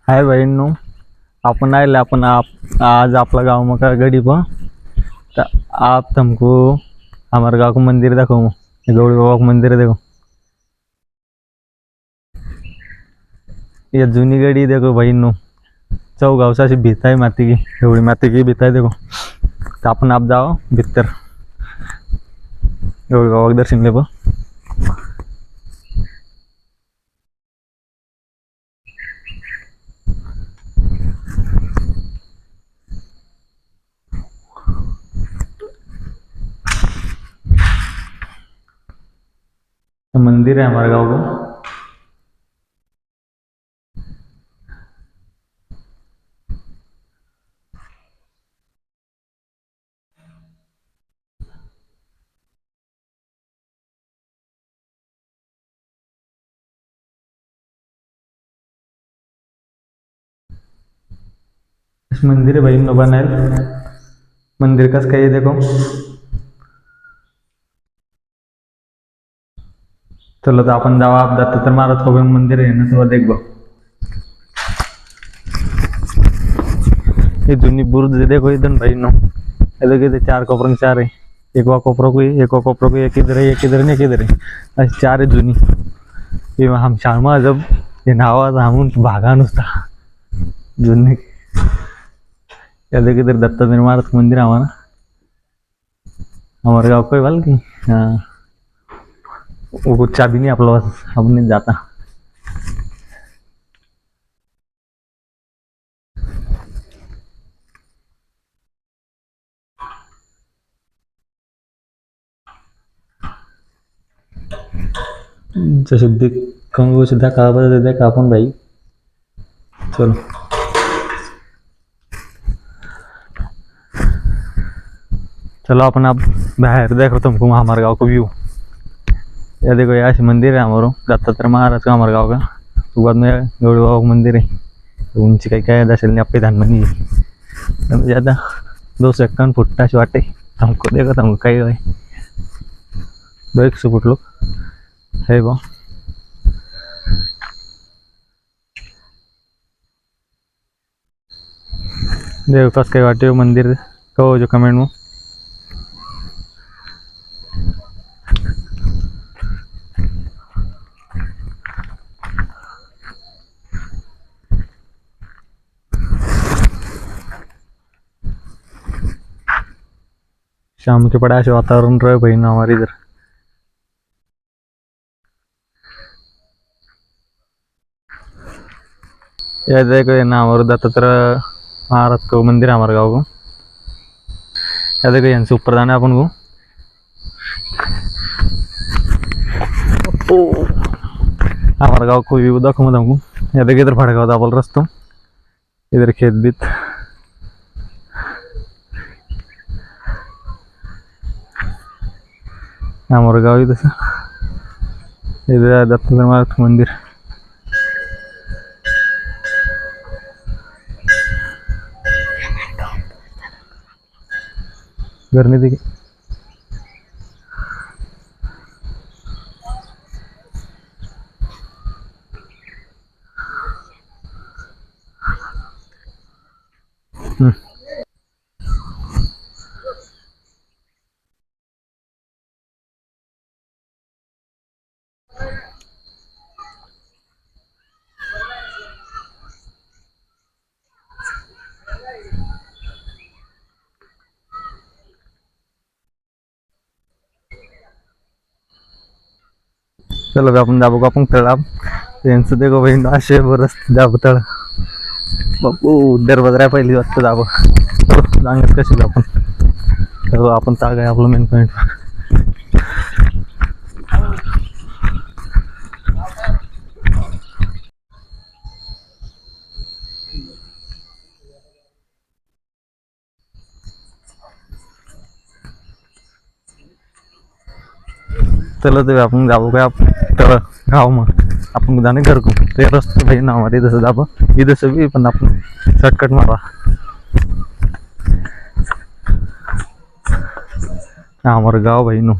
हाय बहिणो, अपन आए अपन आज आपला गाँव में का गड़ी पर तो आप तुमको हमारे गाँव को मंदिर देखो। गौड़ी बाबा को मंदिर देखो। ये जूनी गड़ी देखो बहिणो, चौगाव से भीता है माती की, गौड़ी माती की भीता है देखो। तो अपन आप जाओ भीतर गौड़ी बाबा के दर्शन ले। मंदिर है हमारे गांव को। इस मंदिर है भाई नो बनाए मंदिर का ये देखो। चलो तो अपन जाओ आप दत्तात्रेय महाराज को भी मंदिर है ना, तो देखो ये जूनी बुर्ज देखो इधर भाई नो। ये देखो इधर चार कोपरों चार है, एक वा कोपरों को एक वा कोपरों को, एक इधर है, एक इधर नहीं, एक इधर है, ऐसे चार है जूनी। ये हम शामा जब ये नावा था हम भागा नुसता जूनी। या देखो इधर दत्तात्रेय महाराज का मंदिर हमारा, हमारे गाँव को वाल की। हाँ वो चाबी नहीं आपला पास, अब नहीं जाता। जैसे देखो सीधा कहा बता देखा अपन भाई। चलो चलो अपन आप बाहर देखो तुमको हमारे गाँव को व्यू। ये देखो यहाँ से मंदिर है हमारा दत्तात्रेय महाराज का, हमारे गाँव का। तो बाद में गौड़ी बाबा का मंदिर है, तो उनसे कहीं क्या दर्शन नहीं आपके ध्यान में नहीं है ज़्यादा। 251 फुट से वाटे हमको देखो, तुमको कहीं है 200 फुट लोग है वो। देखो कस कहीं वाटे हो मंदिर कहो जो कमेंट में। शाम के पड़ा ऐसे वातावरण रहे भाई ना हमारे इधर। ये देखो ये ना हमारे दत्तात्रेय महाराज को मंदिर है हमारे गाँव को। ये देखो यहाँ से ऊपर जाना है अपन को। हमारे गाँव को व्यू देखो मैं तुमको। ये देखो इधर भड़का होता बोल रस्तों, इधर खेत बीत। हमारे गाँव इधर इधर दत्तात्रेय महाराज का मंदिर। घर नहीं दिखे। चलो आपण जाबो का आपण तळ यांचं देखो भाई नाशे बरस जाबो तळ बापू दरवाजा पहिली वाजता जाबो। सांगत कशी आपण तर आपण ताग आहे आपलं मेन पॉइंट। चलो तो अपन जाबो का तळ गाँव में अपन जाने घर को। तो रस्ते भाई ना हमारे इधर से जाबो, इधर से भी अपन अपन शॉर्टकट मारा हमारे गाँव भाई नो।